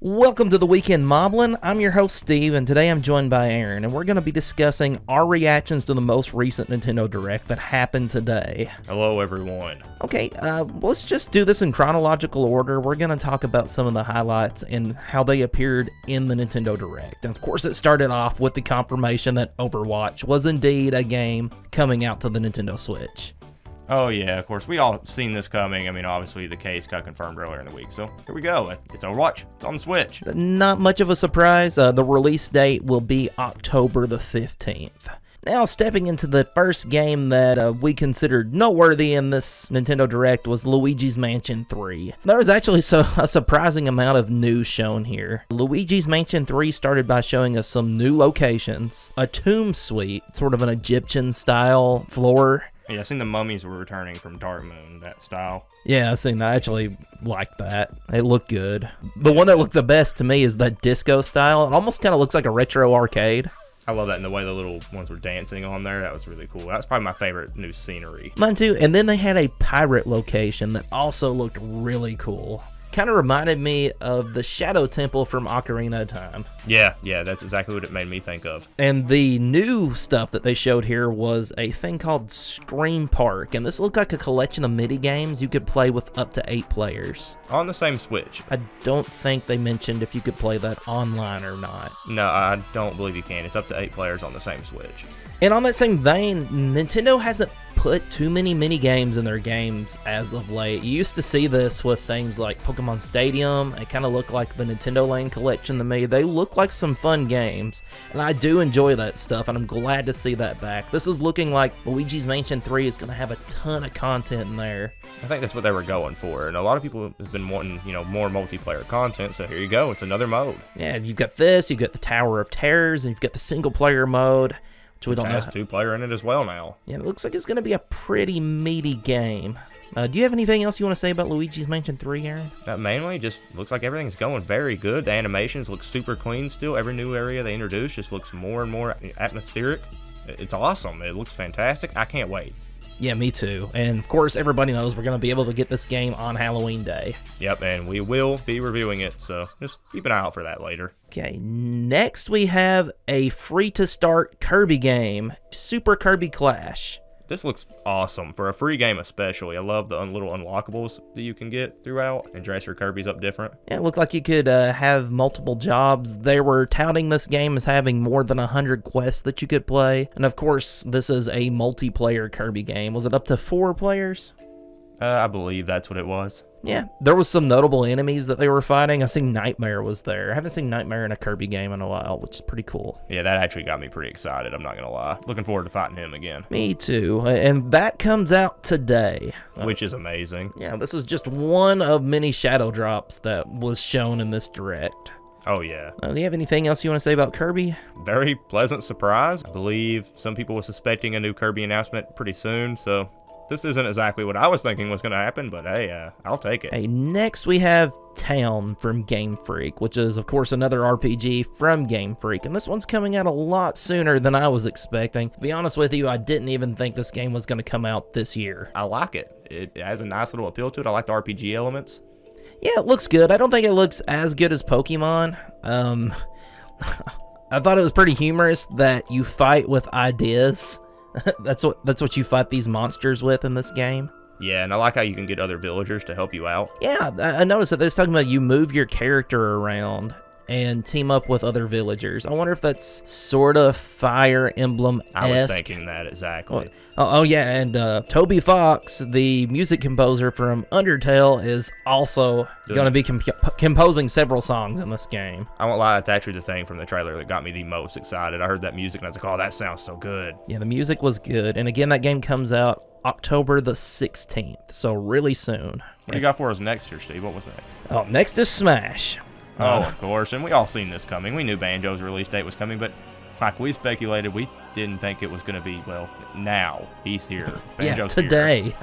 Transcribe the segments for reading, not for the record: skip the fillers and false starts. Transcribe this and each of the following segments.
Welcome to the Weekend Moblin. I'm your host Steve, and today I'm joined by Aaron, and we're going to be discussing our reactions to the most recent Nintendo Direct that happened today. Hello everyone. Okay, let's just do this in chronological order. We're going to talk about some of the highlights and how they appeared in the Nintendo Direct. And of course, it started off with the confirmation that Overwatch was indeed a game coming out to the Nintendo Switch. Oh yeah, of course, we all seen this coming. I mean, obviously the case got confirmed earlier in the week, so here we go. It's Overwatch. It's on the Switch. Not much of a surprise. The release date will be October the 15th. Now, stepping into the first game that we considered noteworthy in this Nintendo Direct was Luigis Mansion 3. There was actually a surprising amount of news shown here. Luigis Mansion 3 started by showing us some new locations, a tomb suite, sort of an Egyptian-style floor. Yeah, I've seen the mummies were returning from Dark Moon, that style. Yeah, I've seen that. I actually like that. It looked good. The one that looked the best to me is that disco style. It almost kind of looks like a retro arcade. I love that, and the way the little ones were dancing on there, that was really cool. That was probably my favorite new scenery. Mine too. And then they had a pirate location that also looked really cool. Kind of reminded me of the Shadow Temple from Ocarina of Time. Yeah, that's exactly what it made me think of. And the new stuff that they showed here was a thing called Scream Park, and this looked like a collection of mini games you could play with up to 8 players. On the same Switch. I don't think they mentioned if you could play that online or not. No, I don't believe you can. It's up to 8 players on the same Switch. And on that same vein, Nintendo hasn't put too many mini games in their games as of late. You used to see this with things like Pokemon Stadium. It kind of looked like the Nintendo Lane collection to me. They look like some fun games, and I do enjoy that stuff, and I'm glad to see that back. This is looking like Luigi's Mansion 3 is going to have a ton of content in there. I think that's what they were going for, and a lot of people have been wanting, more multiplayer content, so here you go. It's another mode. Yeah, you've got this, you've got the Tower of Terrors, and you've got the single-player mode. Which has 2-player in it as well now. Yeah, it looks like it's going to be a pretty meaty game. Do you have anything else you want to say about Luigi's Mansion 3, Aaron? Mainly, just looks like everything's going very good. The animations look super clean still. Every new area they introduce just looks more and more atmospheric. It's awesome. It looks fantastic. I can't wait. Yeah, me too. And of course, everybody knows we're going to be able to get this game on Halloween Day. Yep, and we will be reviewing it, so just keep an eye out for that later. Okay, next we have a free-to-start Kirby game, Super Kirby Clash. This looks awesome, for a free game especially. I love the little unlockables that you can get throughout and dress your Kirby's up different. Yeah, it looked like you could have multiple jobs. They were touting this game as having more than 100 quests that you could play. And of course, this is a multiplayer Kirby game. Was it up to 4 players? I believe that's what it was. Yeah, there was some notable enemies that they were fighting. I seen Nightmare was there. I haven't seen Nightmare in a Kirby game in a while, which is pretty cool. Yeah, that actually got me pretty excited, I'm not going to lie. Looking forward to fighting him again. Me too, and that comes out today. Which is amazing. Yeah, this is just one of many shadow drops that was shown in this Direct. Oh, yeah. Do you have anything else you want to say about Kirby? Very pleasant surprise. I believe some people were suspecting a new Kirby announcement pretty soon, so this isn't exactly what I was thinking was going to happen, but hey, I'll take it. Hey, next we have Town from Game Freak, which is, of course, another RPG from Game Freak, and this one's coming out a lot sooner than I was expecting. To be honest with you, I didn't even think this game was going to come out this year. I like it. It has a nice little appeal to it. I like the RPG elements. Yeah, it looks good. I don't think it looks as good as Pokemon. I thought it was pretty humorous that you fight with ideas. That's what you fight these monsters with in this game. Yeah, and I like how you can get other villagers to help you out. Yeah, I noticed that they're talking about you move your character around and team up with other villagers. I wonder if that's sort of Fire Emblem-esque. I was thinking that exactly. Oh yeah, and Toby Fox, the music composer from Undertale, is also going to be composing several songs in this game. I won't lie, it's actually the thing from the trailer that got me the most excited. I heard that music and I was like, oh, that sounds so good. Yeah, the music was good. And again, that game comes out October the 16th, so really soon. What do you got for us next here, Steve? What was next? Oh, next is Smash. Oh, of course, and we all seen this coming. We knew Banjo's release date was coming, but like we speculated, we didn't think it was going to be, well, now. He's here. Banjo's today. Here.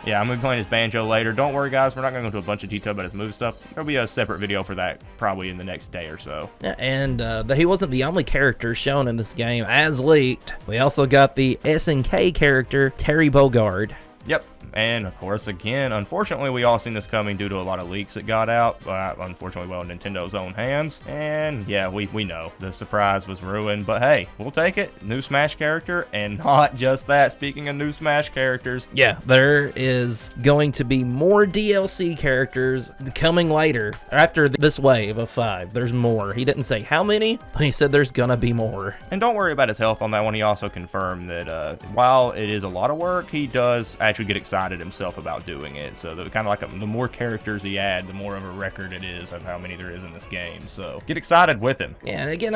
Yeah, I'm going to be playing his Banjo later. Don't worry, guys. We're not going to go into a bunch of detail about his move stuff. There'll be a separate video for that probably in the next day or so. Yeah, and he wasn't the only character shown in this game. As leaked, we also got the SNK character, Terry Bogard. Yep, And of course, again, unfortunately, we all seen this coming due to a lot of leaks that got out. Unfortunately, well, in Nintendo's own hands. And yeah, we know the surprise was ruined. But hey, we'll take it. New Smash character, and not just that. Speaking of new Smash characters, yeah, there is going to be more DLC characters coming later. After this wave of 5, there's more. He didn't say how many, but he said there's gonna be more. And don't worry about his health on that one. He also confirmed that while it is a lot of work, he does actually get excited himself about doing it. So kind of like the more characters he add, the more of a record it is of how many there is in this game. So get excited with him. Yeah, and again,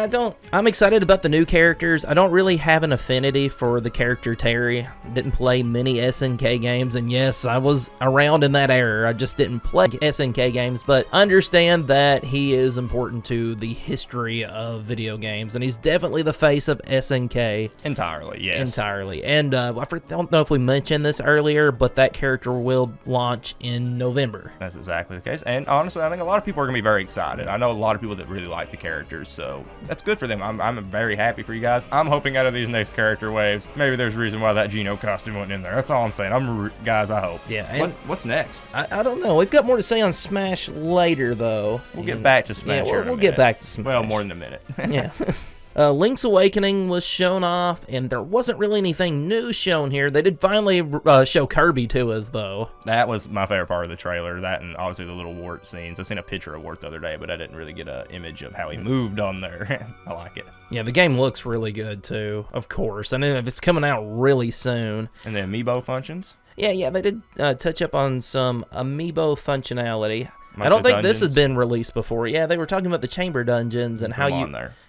I'm excited about the new characters. I don't really have an affinity for the character Terry. Didn't play many SNK games, and yes, I was around in that era. I just didn't play SNK games, but understand that he is important to the history of video games, and he's definitely the face of SNK. Entirely, yes. Entirely. And I don't know if we mentioned this earlier, but that character will launch in November. That's exactly the case. And honestly, I think a lot of people are going to be very excited. I know a lot of people that really like the characters, so that's good for them. I'm very happy for you guys. I'm hoping out of these next character waves, maybe there's a reason why that Geno costume went in there. That's all I'm saying. Guys, I hope. Yeah. What's next? I don't know. We've got more to say on Smash later, though. We'll get back to Smash. Yeah, we'll get back to Smash. Well, more than a minute. Yeah. Link's Awakening was shown off, and there wasn't really anything new shown here. They did finally show Kirby to us, though. That was my favorite part of the trailer, that and obviously the little Wart scenes. I seen a picture of Wart the other day, but I didn't really get an image of how he moved on there. I like it. Yeah, the game looks really good, too, of course. And if it's coming out really soon. And the amiibo functions? Yeah, they did touch up on some amiibo functionality. I don't think this has been released before. Yeah, they were talking about the chamber dungeons and how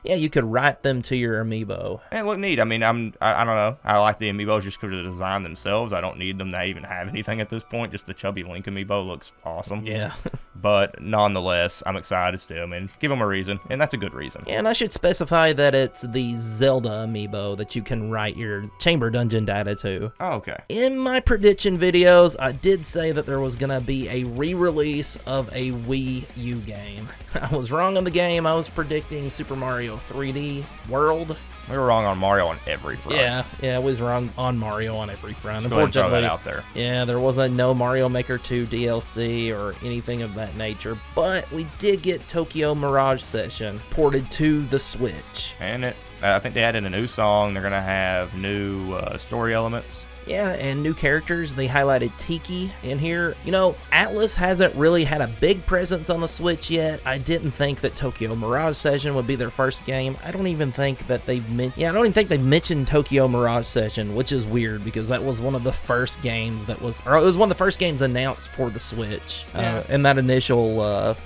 you could write them to your amiibo. And look neat. I mean, I don't know. I like the amiibos just because of the design themselves. I don't need them to even have anything at this point. Just the chubby Link amiibo looks awesome. Yeah. But nonetheless, I'm excited still. I mean, give them a reason, and that's a good reason. Yeah, and I should specify that it's the Zelda amiibo that you can write your chamber dungeon data to. Oh, okay. In my prediction videos, I did say that there was going to be a re-release of a Wii U game. I was wrong on the game. I was predicting Super Mario 3D World. We were wrong on Mario on every front. Yeah, I was wrong on Mario on every front. Just unfortunately, throw that out there. Yeah, there wasn't no Mario Maker 2 DLC or anything of that nature, but we did get Tokyo Mirage Session ported to the Switch. And I think they added a new song. They're gonna have new story elements. Yeah, and new characters. They highlighted Tiki in here. You know, Atlas hasn't really had a big presence on the Switch yet. I didn't think that Tokyo Mirage Session would be their first game. I don't even think that they've mentioned Tokyo Mirage Session, which is weird because that was one of the first games it was one of the first games announced for the Switch in that initial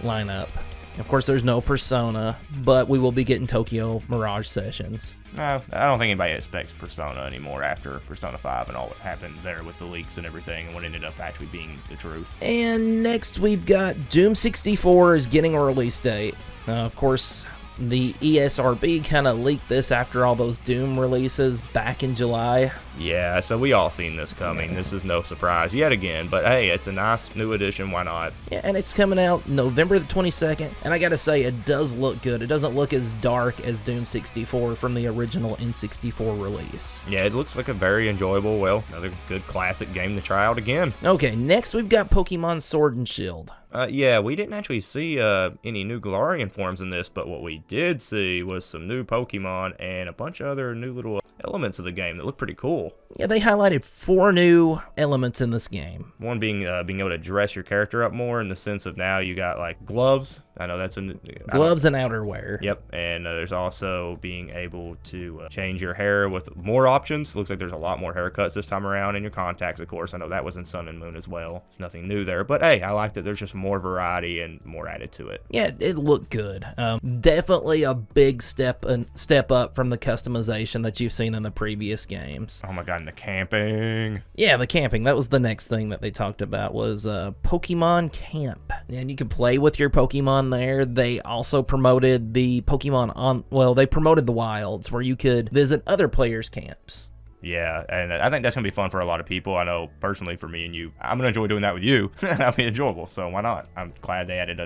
lineup. Of course, there's no Persona, but we will be getting Tokyo Mirage Sessions. No, I don't think anybody expects Persona anymore after Persona 5 and all that happened there with the leaks and everything and what ended up actually being the truth. And next we've got Doom 64 is getting a release date. Of course, the ESRB kind of leaked this after all those Doom releases back in July. Yeah, so we all seen this coming. This is no surprise yet again, but hey, it's a nice new addition. Why not? Yeah, and it's coming out November the 22nd, and I gotta say, it does look good. It doesn't look as dark as Doom 64 from the original N64 release. Yeah, it looks like a very enjoyable, well, another good classic game to try out again. Okay, next we've got Pokemon Sword and Shield. Yeah, we didn't actually see any new Galarian forms in this, but what we did see was some new Pokemon and a bunch of other new little elements of the game that look pretty cool. Yeah, they highlighted 4 new elements in this game. One being being able to dress your character up more in the sense of now you got like gloves. I know that's gloves and outerwear. Yep, and there's also being able to change your hair with more options. Looks like there's a lot more haircuts this time around, and your contacts, of course. I know that was in Sun and Moon as well. It's nothing new there, but hey, I like that there's just more variety and more added to it. Yeah, it looked good. Definitely a big step up from the customization that you've seen in the previous games. Oh my god, and the camping. Yeah, the camping. That was the next thing that they talked about was Pokemon Camp, and you can play with your Pokemon there. They also promoted the Pokemon they promoted the Wilds where you could visit other players' camps. Yeah, and I think that's going to be fun for a lot of people. I know personally for me and you, I'm going to enjoy doing that with you. That'll be enjoyable, so why not? I'm glad they added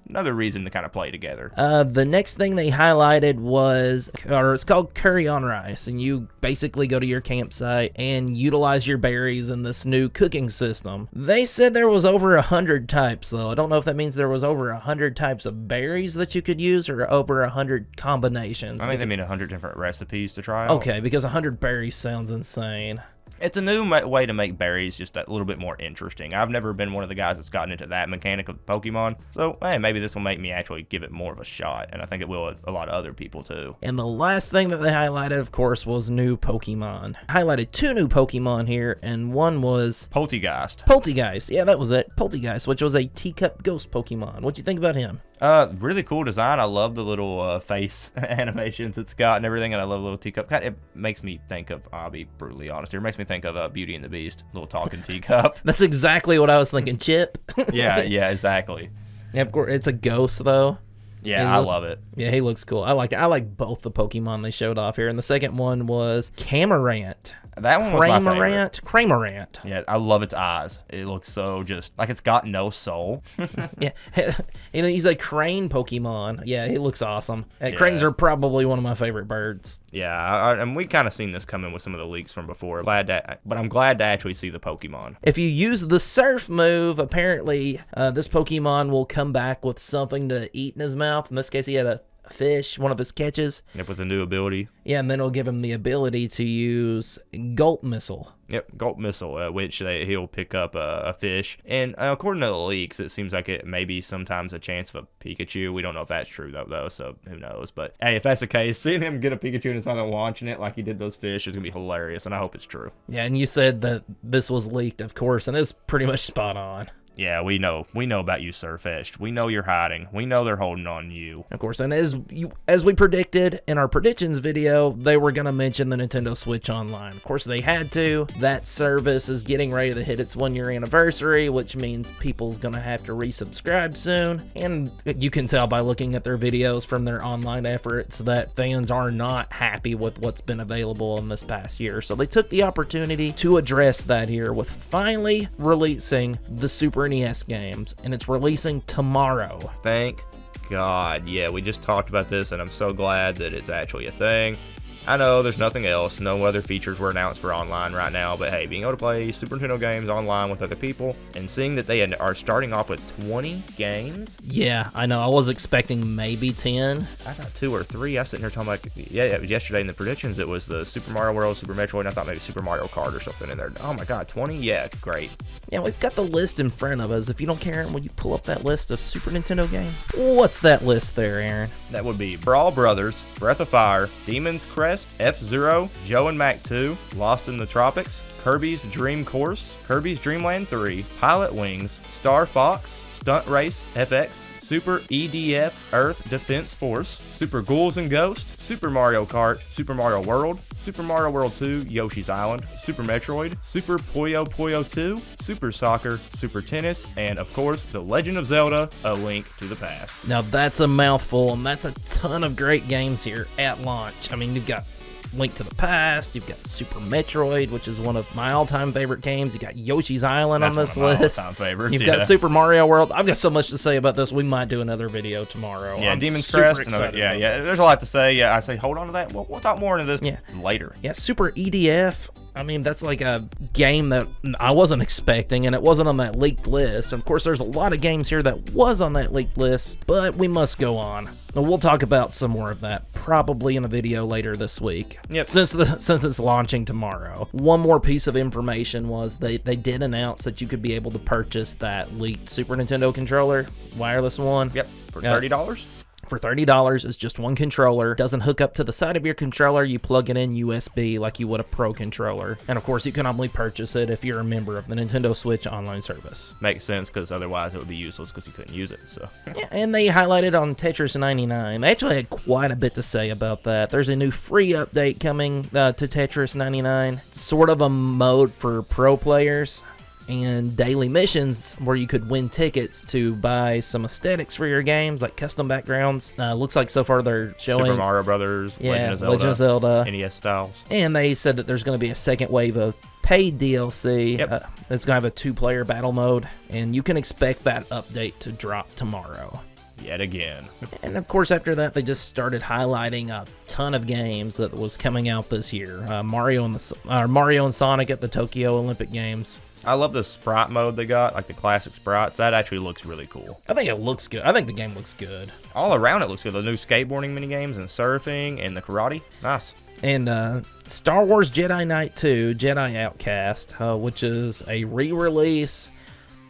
another reason to kind of play together. The next thing they highlighted was, or it's called Curry on Rice, and you basically go to your campsite and utilize your berries in this new cooking system. They said there was over 100 types, though. I don't know if that means there was over 100 types of berries that you could use or over 100 combinations. I think they mean 100 different recipes to try out. Okay, because 100 berries sounds insane. It's a new way to make berries just a little bit more interesting. I've never been one of the guys that's gotten into that mechanic of Pokemon, so hey, maybe this will make me actually give it more of a shot, and I think it will a lot of other people too. And the last thing that they highlighted, of course, was new Pokemon. Highlighted 2 new Pokemon here, and one was Poltegeist. Poltegeist, yeah, that was it. Poltegeist, which was a teacup ghost Pokemon. What'd you think about him? Really cool design. I love the little face animations it's got and everything, and I love the little teacup. It makes me think of, I'll be brutally honest here, it makes me think of Beauty and the Beast, little talking teacup. That's exactly what I was thinking, Chip. yeah, exactly. Yeah, of course, it's a ghost, though. Yeah, I love it. Yeah, he looks cool. I like both the Pokemon they showed off here. And the second one was Camarant. That one was my favorite. Cramorant. Yeah, I love its eyes. It looks so just like it's got no soul. Yeah, he's a crane Pokemon. Yeah, he looks awesome. Cranes are probably one of my favorite birds. Yeah, and we kind of seen this coming with some of the leaks from before. But I'm glad to actually see the Pokemon. If you use the Surf move, apparently this Pokemon will come back with something to eat in his mouth. In this case, he had a fish, one of his catches. Yep, with a new ability. Yeah, and then it'll give him the ability to use Gulp Missile. Yep, Gulp Missile, which he'll pick up a fish. And according to the leaks, it seems like it may be sometimes a chance of a Pikachu. We don't know if that's true, though, so who knows. But, hey, if that's the case, seeing him get a Pikachu in his mouth and launching it like he did those fish is going to be hilarious, and I hope it's true. Yeah, and you said that this was leaked, of course, and it's pretty much spot on. Yeah, we know about you, Surfetched. We know you're hiding. We know they're holding on you. Of course, and as we predicted in our predictions video, they were going to mention the Nintendo Switch Online. Of course, they had to. That service is getting ready to hit its 1-year anniversary, which means people's going to have to resubscribe soon. And you can tell by looking at their videos from their online efforts that fans are not happy with what's been available in this past year. So they took the opportunity to address that here with finally releasing the Super NES games, and it's releasing tomorrow. Thank God. Yeah, we just talked about this, and I'm so glad that it's actually a thing. I know there's nothing else, no other features were announced for online right now, but hey, being able to play Super Nintendo games online with other people, and seeing that they are starting off with 20 games. Yeah, I know. I was expecting maybe 10. I thought 2 or 3. I was sitting here talking like, yeah, it was yesterday in the predictions, it was the Super Mario World, Super Metroid, and I thought maybe Super Mario Kart or something in there. Oh my God, 20? Yeah, great. Yeah, we've got the list in front of us. If you don't care, will you pull up that list of Super Nintendo games? What's that list there, Aaron? That would be Brawl Brothers, Breath of Fire, Demon's Crest, F-Zero, Joe and Mac 2, Lost in the Tropics, Kirby's Dream Course, Kirby's Dream Land 3, Pilot Wings, Star Fox, Stunt Race FX, Super EDF Earth Defense Force, Super Ghouls and Ghosts, Super Mario Kart, Super Mario World, Super Mario World 2, Yoshi's Island, Super Metroid, Super Puyo Puyo 2, Super Soccer, Super Tennis, and of course, The Legend of Zelda, A Link to the Past. Now that's a mouthful, and that's a ton of great games here at launch. I mean, you've got Link to the Past, you've got Super Metroid, which is one of my all-time favorite games. You got Yoshi's Island on this list. You've got Super Mario World. I've got so much to say about this. We might do another video tomorrow. Yeah, Demon's Crest. Yeah. There's a lot to say. Yeah, I say hold on to that. We'll talk more into this later. Yeah, Super EDF. I mean, that's like a game that I wasn't expecting, and it wasn't on that leaked list. And of course, there's a lot of games here that was on that leaked list, but we must go on. We'll talk about some more of that probably in a video later this week. Yep. Since it's launching tomorrow. One more piece of information was they did announce that you could be able to purchase that leaked Super Nintendo controller, wireless one. Yep, for $30. For $30, it's just one controller. Doesn't hook up to the side of your controller. You plug it in USB like you would a Pro controller. And of course, you can only purchase it if you're a member of the Nintendo Switch online service. Makes sense, because otherwise it would be useless because you couldn't use it. So. Yeah, and they highlighted on Tetris 99. They actually had quite a bit to say about that. There's a new free update coming to Tetris 99. Sort of a mode for pro players. and daily missions where you could win tickets to buy some aesthetics for your games, like custom backgrounds. Looks like so far they're showing Super Mario Brothers, yeah, Legend of Zelda, NES styles. And they said that there's going to be a second wave of paid DLC. Yep. It's going to have a 2-player battle mode, and you can expect that update to drop tomorrow. Yet again. And of course, after that, they just started highlighting a ton of games that was coming out this year. Mario and Sonic at the Tokyo Olympic Games. I love the sprite mode they got, like the classic sprites. That actually looks really cool. I think it looks good. I think the game looks good. All around it looks good. The new skateboarding minigames and surfing and the karate. Nice. And Star Wars Jedi Knight 2, Jedi Outcast, which is a re-release.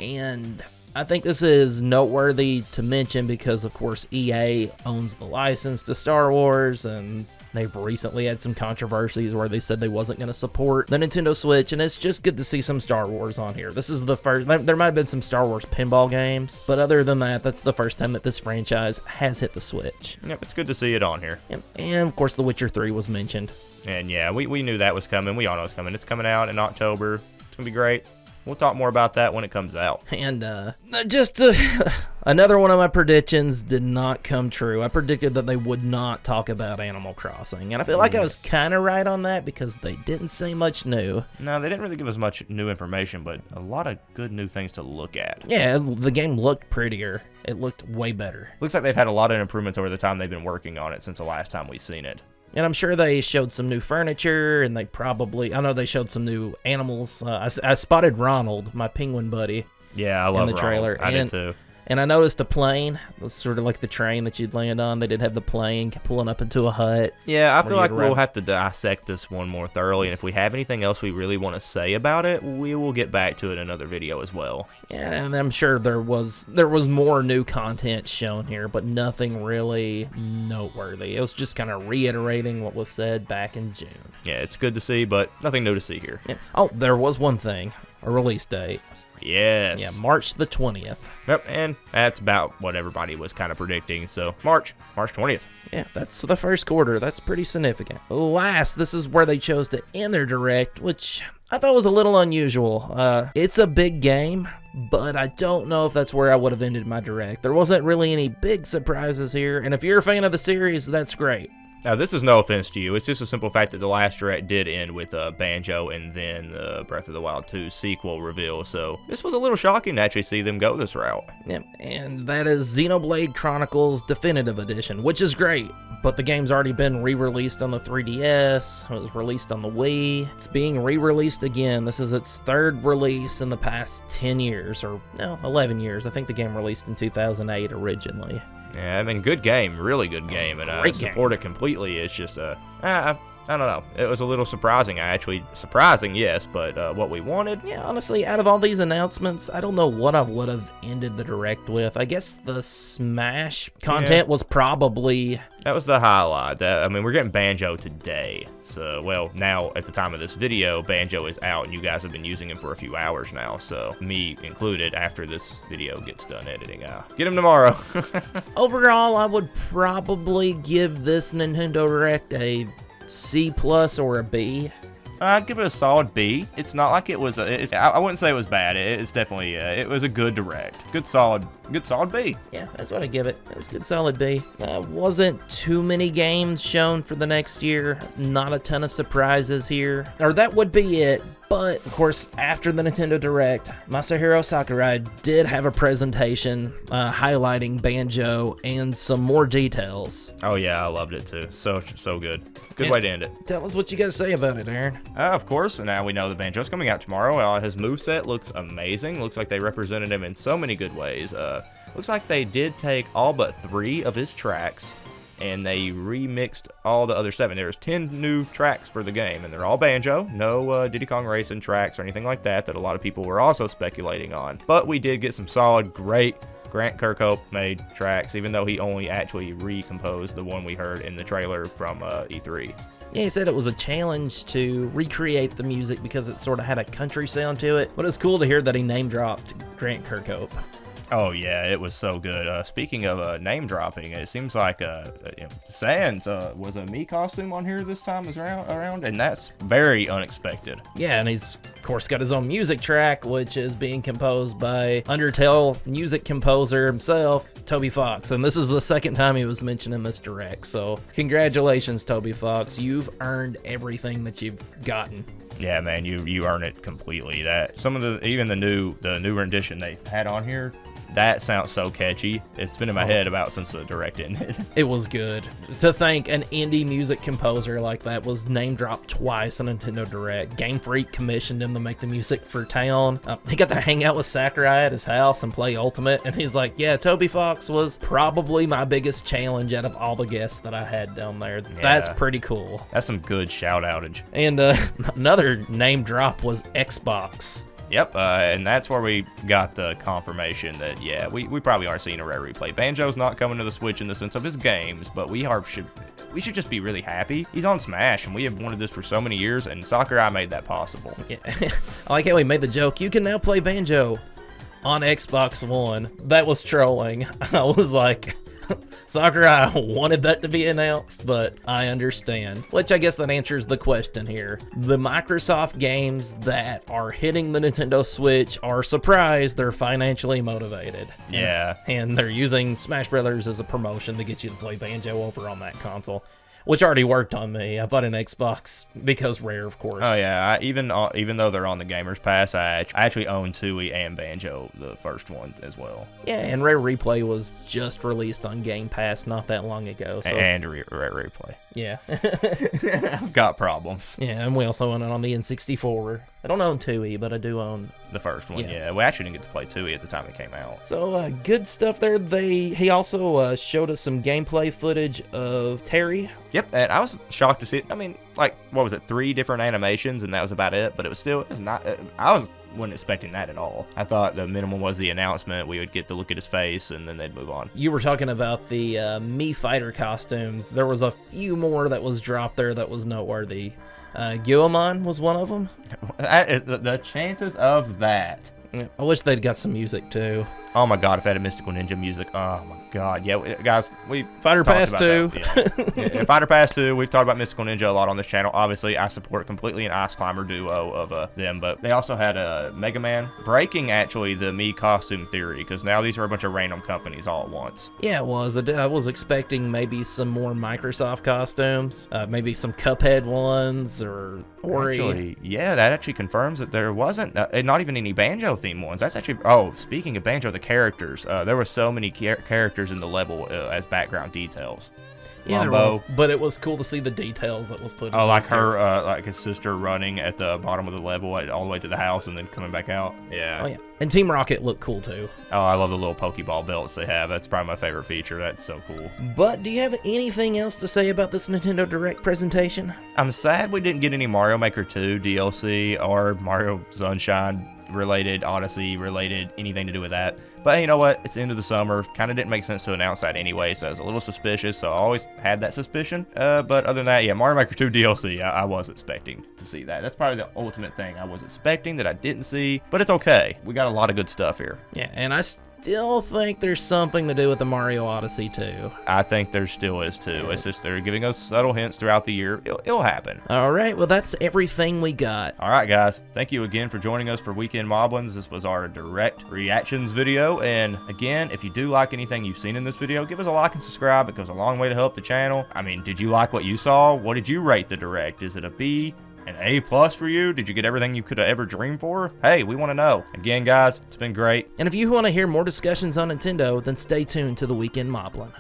And I think this is noteworthy to mention because, of course, EA owns the license to Star Wars, and they've recently had some controversies where they said they wasn't going to support the Nintendo Switch, and it's just good to see some Star Wars on here. This is the first. There might have been some Star Wars pinball games, but other than that, that's the first time that this franchise has hit the Switch. Yep, it's good to see it on here. Yep. And, of course, The Witcher 3 was mentioned. And, yeah, we knew that was coming. We all know it's coming. It's coming out in October. It's going to be great. We'll talk more about that when it comes out. And another one of my predictions did not come true. I predicted that they would not talk about Animal Crossing. And I feel like I was kind of right on that because they didn't say much new. No, they didn't really give us much new information, but a lot of good new things to look at. Yeah, the game looked prettier. It looked way better. Looks like they've had a lot of improvements over the time they've been working on it since the last time we've seen it. And I'm sure they showed some new furniture, and I know they showed some new animals. I spotted Ronald, my penguin buddy. Yeah, I love in the trailer. Ronald. I did too. And I noticed a plane. It's sort of like the train that you'd land on. They did have the plane pulling up into a hut. Yeah, I feel like we'll have to dissect this one more thoroughly, and if we have anything else we really want to say about it, we will get back to it in another video as well. Yeah, and I'm sure there was more new content shown here, but nothing really noteworthy. It was just kind of reiterating what was said back in June. Yeah, it's good to see, but nothing new to see here. Yeah. Oh, there was one thing. A release date. Yes. Yeah, March the 20th. Yep, and that's about what everybody was kind of predicting. So, March 20th. Yeah, that's the first quarter. That's pretty significant. Last, this is where they chose to end their direct, which I thought was a little unusual. It's a big game, but I don't know if that's where I would have ended my direct. There wasn't really any big surprises here, and if you're a fan of the series, that's great. Now, this is no offense to you. It's just a simple fact that the last direct did end with Banjo and then Breath of the Wild 2 sequel reveal. So this was a little shocking to actually see them go this route. Yeah, and that is Xenoblade Chronicles Definitive Edition, which is great. But the game's already been re-released on the 3DS. It was released on the Wii. It's being re-released again. This is its third release in the past 10 years, or no, 11 years. I think the game released in 2008 originally. Yeah, I mean, good game, really good game, and I support it completely. It's just I don't know. It was a little surprising. Surprising, yes, but what we wanted. Yeah, honestly, out of all these announcements, I don't know what I would have ended the direct with. I guess the Smash content was probably. That was the highlight. I mean, we're getting Banjo today. So, well, now at the time of this video, Banjo is out, and you guys have been using him for a few hours now. So, me included, after this video gets done editing, get him tomorrow. Overall, I would probably give this Nintendo Direct a C+ or a B. I'd give it a solid B. It's not like it was I wouldn't say it was bad. It's definitely it was a good direct. Good solid B. Yeah, that's what I give it. It was good solid B. Wasn't too many games shown for the next year. Not a ton of surprises here. Or that would be it. But, of course, after the Nintendo Direct, Masahiro Sakurai did have a presentation highlighting Banjo and some more details. Oh, yeah, I loved it, too. So good. Good way to end it. Tell us what you got to say about it, Aaron. Of course, now we know the Banjo's coming out tomorrow. His moveset looks amazing. Looks like they represented him in so many good ways. Looks like they did take all but 3 of his tracks, and they remixed all the other 7. There's 10 new tracks for the game, and they're all Banjo. No Diddy Kong Racing tracks or anything like that a lot of people were also speculating on. But we did get some solid, great Grant Kirkhope made tracks, even though he only actually recomposed the one we heard in the trailer from E3. Yeah, he said it was a challenge to recreate the music because it sort of had a country sound to it. But it's cool to hear that he name-dropped Grant Kirkhope. Oh yeah, it was so good. Speaking of name dropping, it seems like Sans was a me costume on here this time around, and that's very unexpected. Yeah, and he's of course got his own music track, which is being composed by Undertale music composer himself, Toby Fox, and this is the second time he was mentioned in this direct. So congratulations, Toby Fox. You've earned everything that you've gotten. Yeah, man, you earn it completely. That some of the new rendition they had on here, that sounds so catchy. It's been in my head about since the direct ended. It was good. To think an indie music composer like that was name dropped twice on Nintendo Direct. Game Freak commissioned him to make the music for Town. He got to hang out with Sakurai at his house and play Ultimate, and he's like, yeah, Toby Fox was probably my biggest challenge out of all the guests that I had down there. Yeah. That's pretty cool. That's some good shout outage. And another name drop was Xbox. Yep, and that's where we got the confirmation that, yeah, we probably are seeing a rare replay. Banjo's not coming to the Switch in the sense of his games, but we should just be really happy. He's on Smash, and we have wanted this for so many years, and Sakurai made that possible. Yeah, I like how he made the joke, you can now play Banjo on Xbox One. That was trolling. I was like... Sakurai wanted that to be announced, but I understand. Which I guess that answers the question here. The Microsoft games that are hitting the Nintendo Switch are surprised they're financially motivated. Yeah. And they're using Smash Brothers as a promotion to get you to play Banjo over on that console. Which already worked on me. I bought an Xbox because Rare, of course. Oh yeah, even though they're on the Gamers Pass, I actually own Tooie and Banjo, the first one as well. Yeah, and Rare Replay was just released on Game Pass not that long ago. So. And Rare Replay. Yeah. I've got problems. Yeah, and we also own it on the N64. I don't own Tooie, but I do own the first one. Yeah, we actually didn't get to play Tooie at the time it came out. So good stuff there. He also showed us some gameplay footage of Terry. Yep, and I was shocked to see it. I mean, like, what was it, 3 different animations, and that was about it. But it was not. Wasn't expecting that at all. I thought the minimum was the announcement. We would get to look at his face, and then they'd move on. You were talking about the Mii Fighter costumes. There was a few more that was dropped there that was noteworthy. Guillemon was one of them. The chances of that. I wish they'd got some music too. Oh my god, if I had a Mystical Ninja music. Oh my god. Yeah, guys, we Fighter Pass 2. Yeah, Fighter Pass 2. We've talked about Mystical Ninja a lot on this channel. Obviously, I support completely an Ice Climber duo of them, but they also had a Mega Man breaking actually the Mii costume theory, because now these are a bunch of random companies all at once. Yeah, it was. I was expecting maybe some more Microsoft costumes, maybe some Cuphead ones or Ori. Actually, yeah, that actually confirms that there wasn't not even any Banjo theme ones. That's actually, speaking of Banjo, the characters, there were so many characters in the level as background details. Yeah, there was, but it was cool to see the details that was put in. Oh, like her, like his sister running at the bottom of the level all the way to the house and then coming back out. Yeah. Oh, yeah. And Team Rocket looked cool, too. Oh, I love the little Pokeball belts they have. That's probably my favorite feature. That's so cool. But do you have anything else to say about this Nintendo Direct presentation? I'm sad we didn't get any Mario Maker 2 DLC or Mario Sunshine related, Odyssey related, anything to do with that. But hey, you know what? It's the end of the summer. Kind of didn't make sense to announce that anyway, so I was a little suspicious. So I always had that suspicion. But other than that, yeah, Mario Maker 2 DLC, I was expecting to see that. That's probably the ultimate thing I was expecting that I didn't see. But it's okay. We got a lot of good stuff here. Yeah, and I still think there's something to do with the Mario Odyssey too. I think there still is too. It's just they're giving us subtle hints throughout the year. It'll happen. All right, well, that's everything we got. All right, guys. Thank you again for joining us for Weekend Moblins. This was our direct reactions video. And again, if you do like anything you've seen in this video, give us a like and subscribe. It goes a long way to help the channel. I mean, did you like what you saw? What did you rate the direct? Is it a B? An A+ for you? Did you get everything you could have ever dreamed for? Hey, we want to know. Again, guys, it's been great. And if you want to hear more discussions on Nintendo, then stay tuned to the Weekend Moblin.